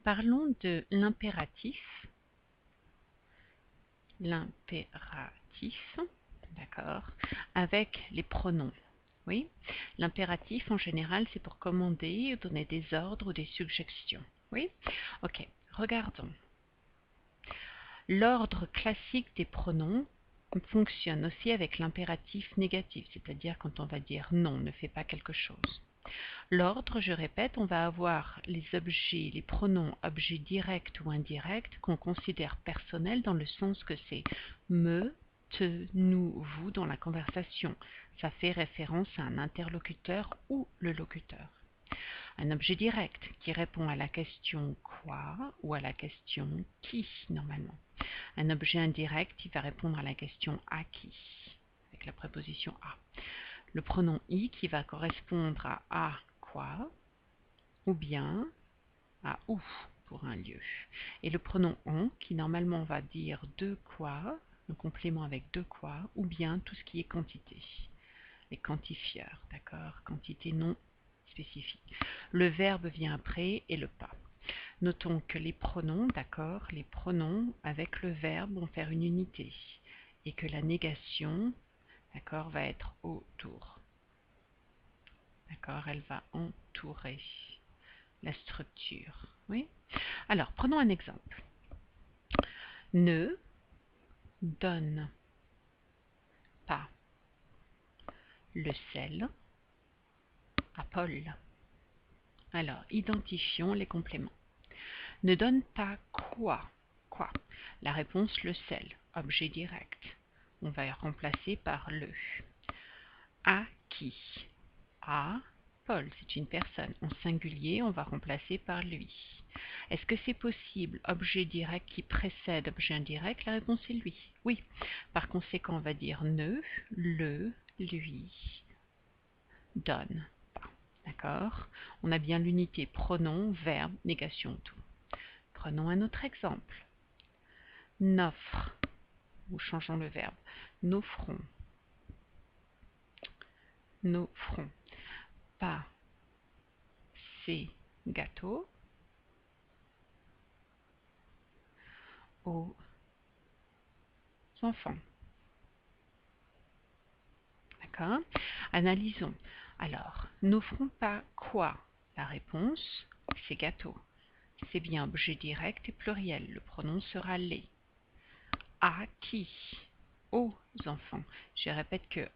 Parlons de l'impératif. L'impératif, d'accord, avec les pronoms. Oui, l'impératif en général c'est pour commander, donner des ordres ou des suggestions. Oui, ok, regardons. L'ordre classique des pronoms fonctionne aussi avec l'impératif négatif, c'est-à-dire quand on va dire non, ne fais pas quelque chose. L'ordre, je répète, on va avoir les objets, les pronoms objets directs ou indirects qu'on considère personnels dans le sens que c'est me, te, nous, vous dans la conversation. Ça fait référence à un interlocuteur ou le locuteur. Un objet direct qui répond à la question quoi ou à la question qui normalement. Un objet indirect qui va répondre à la question à qui avec la préposition à. Le pronom i qui va correspondre à quoi ou bien à où pour un lieu. Et le pronom en qui normalement va dire de quoi, le complément avec de quoi, ou bien tout ce qui est quantité. Les quantifieurs, d'accord, quantité non spécifique. Le verbe vient après et le pas. Notons que les pronoms, d'accord, les pronoms avec le verbe vont faire une unité et que la négation, d'accord, va être autour. D'accord, elle va entourer la structure. Oui. Alors, prenons un exemple. Ne donne pas le sel à Paul. Alors, identifions les compléments. Ne donne pas quoi? Quoi? La réponse, le sel, objet direct. On va remplacer par le. À qui? À Paul, c'est une personne. En singulier, on va remplacer par lui. Est-ce que c'est possible, objet direct qui précède objet indirect? La réponse est lui. Oui. Par conséquent, on va dire ne, le, lui, donne pas. D'accord? On a bien l'unité pronom, verbe, négation, tout. Prenons un autre exemple. N'offre, ou changeons le verbe. N'offrons. N'offrons pas ces gâteaux aux enfants. D'accord? Analysons. Alors, n'offrons pas quoi? La réponse, c'est gâteau. C'est bien objet direct et pluriel. Le pronom sera les. À qui? Aux enfants. Je répète que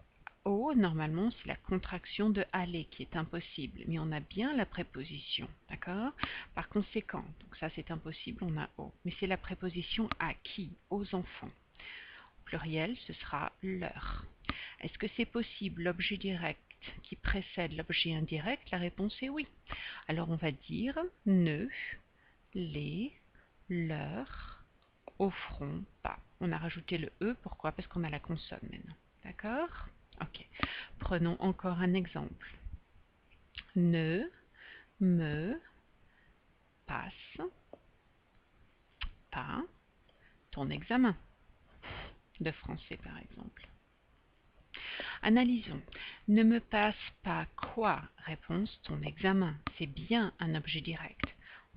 aux, normalement, c'est la contraction de aller qui est impossible. Mais on a bien la préposition. D'accord? Par conséquent, donc ça c'est impossible, on a aux. Mais c'est la préposition à qui? Aux enfants. Pluriel, ce sera leur. Est-ce que c'est possible l'objet direct qui précède l'objet indirect? La réponse est oui. Alors on va dire ne les leur offrons pas. On a rajouté le E, pourquoi? Parce qu'on a la consonne maintenant. D'accord? Ok. Prenons encore un exemple. Ne me passe pas ton examen de français par exemple. Analysons. Ne me passe pas quoi? Réponse, ton examen. C'est bien un objet direct.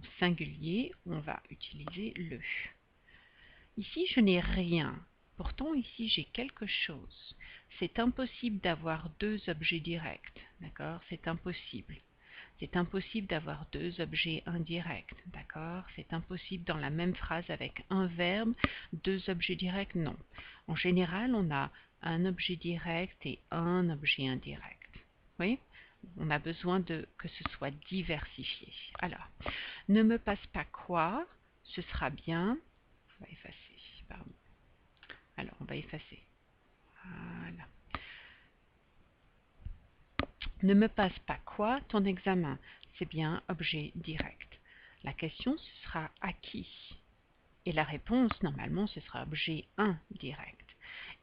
Au singulier, on va utiliser le. Ici, je n'ai rien. Pourtant, ici, j'ai quelque chose. C'est impossible d'avoir deux objets directs. D'accord? C'est impossible. C'est impossible d'avoir deux objets indirects. D'accord? C'est impossible dans la même phrase avec un verbe, deux objets directs, non. En général, on a un objet direct et un objet indirect. Oui? On a besoin que ce soit diversifié. Alors, ne me passe pas quoi? Ce sera bien. On va effacer, pardon. Alors, on va effacer. Voilà. Ne me passe pas quoi? Ton examen. C'est bien objet direct. La question, ce sera à qui? Et la réponse, normalement, ce sera objet indirect.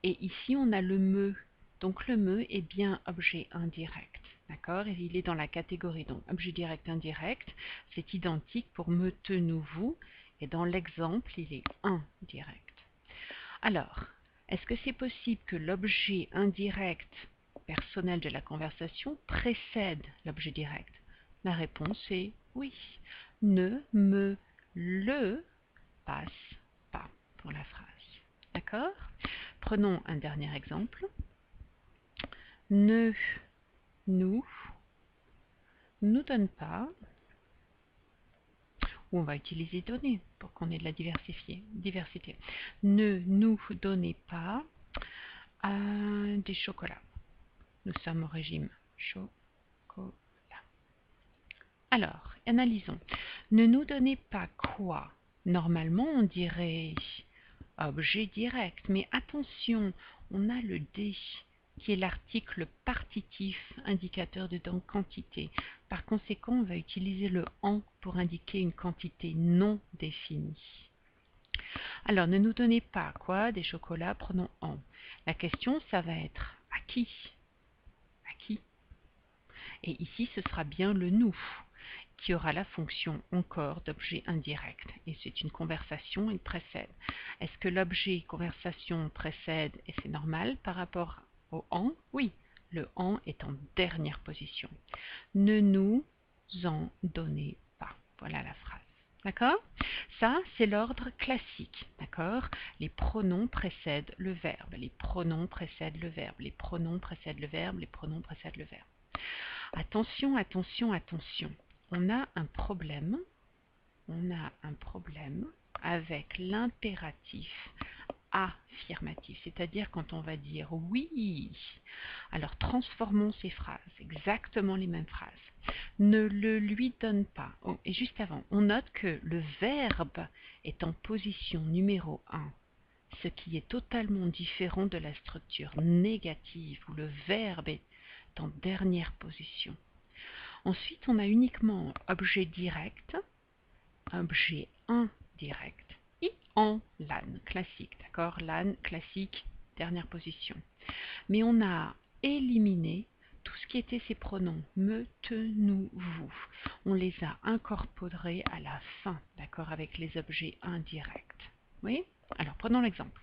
Et ici, on a le me. Donc, le me est bien objet indirect. D'accord? Et il est dans la catégorie. Donc, objet direct, indirect, c'est identique pour me, te, nous, vous. Et dans l'exemple, il est indirect. Alors, est-ce que c'est possible que l'objet indirect personnel de la conversation précède l'objet direct? La réponse est oui. Ne me le passe pas pour la phrase. D'accord? Prenons un dernier exemple. Ne nous donne pas, ou on va utiliser donner pour qu'on ait de la diversité. Ne nous donnez pas des chocolats. Nous sommes au régime chocolat. Alors, analysons. Ne nous donnez pas quoi? Normalement, on dirait objet direct, mais attention, on a le D qui est l'article partitif indicateur de quantité. Par conséquent, on va utiliser le en pour indiquer une quantité non définie. Alors, ne nous donnez pas quoi? Des chocolats, prenons en. La question, ça va être à qui? À qui? Et ici, ce sera bien le nous qui aura la fonction encore d'objet indirect. Et c'est une conversation, il précède. Est-ce que l'objet conversation précède et c'est normal par rapport au en? Oui, le en est en dernière position. Ne nous en donnez pas. Voilà la phrase. D'accord? Ça, c'est l'ordre classique. D'accord? Les pronoms précèdent le verbe. Les pronoms précèdent le verbe. Les pronoms précèdent le verbe. Les pronoms précèdent le verbe. Attention, attention, attention. On a un problème avec l'impératif affirmatif, c'est-à-dire quand on va dire oui. Alors transformons ces phrases, exactement les mêmes phrases. Ne le lui donne pas. Oh, et juste avant, on note que le verbe est en position numéro 1, ce qui est totalement différent de la structure négative où le verbe est en dernière position. Ensuite, on a uniquement objet direct, objet indirect et en l'âne classique, d'accord? L'âne classique, dernière position. Mais on a éliminé tout ce qui était ces pronoms me, te, nous, vous. On les a incorporés à la fin, d'accord, avec les objets indirects. Oui? Alors, prenons l'exemple.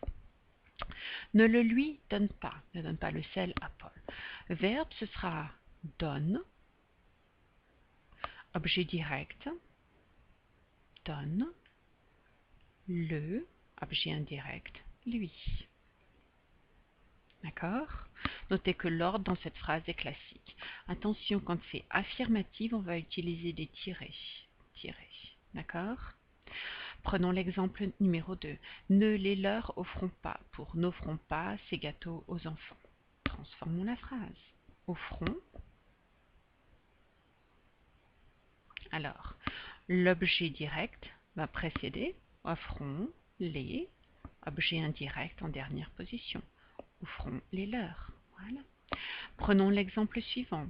Ne le lui donne pas, ne donne pas le sel à Paul. Verbe, ce sera donne. Objet direct, donne, le, objet indirect, lui. D'accord? Notez que l'ordre dans cette phrase est classique. Attention, quand c'est affirmatif, on va utiliser des tirets. D'accord? Prenons l'exemple numéro 2. Ne les leur offrons pas. Pour n'offrons pas ces gâteaux aux enfants. Transformons la phrase. Offrons. Alors, l'objet direct va précéder offrons les, objet indirect en dernière position. Offrons les leurs. Voilà. Prenons l'exemple suivant.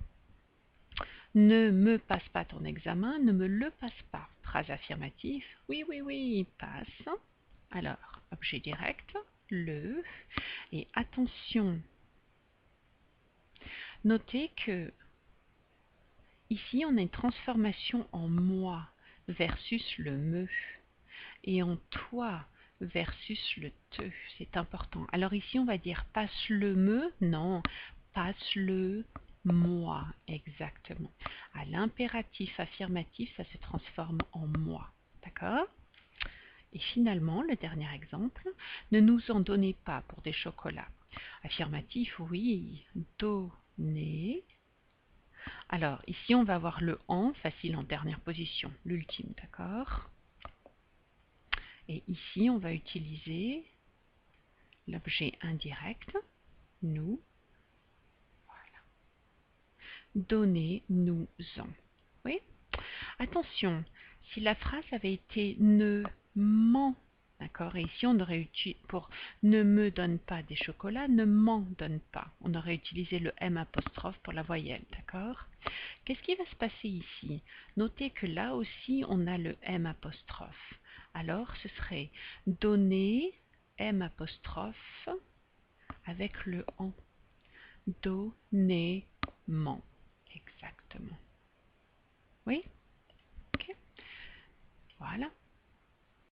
Ne me passe pas ton examen, ne me le passe pas. Phrase affirmative. Oui, oui, oui, passe. Alors, objet direct, le. Et attention, notez que ici on a une transformation en moi versus le me et en toi versus le te. C'est important. Alors ici on va dire passe le me, non, passe le moi, exactement. À l'impératif affirmatif, ça se transforme en moi. D'accord? Et finalement, le dernier exemple, ne nous en donnez pas pour des chocolats. Affirmatif, oui, donner. Alors, ici, on va avoir le en, facile en dernière position, l'ultime, d'accord? Et ici, on va utiliser l'objet indirect, nous. Voilà. Donnez-nous-en. Oui? Attention, si la phrase avait été ne m'en, d'accord, et ici on aurait utilisé pour ne me donne pas des chocolats, ne m'en donne pas. On aurait utilisé le M apostrophe pour la voyelle, d'accord? Qu'est-ce qui va se passer ici? Notez que là aussi on a le M apostrophe. Alors ce serait donner M apostrophe avec le en. Donnez-m'en. Exactement. Oui? Ok. Voilà.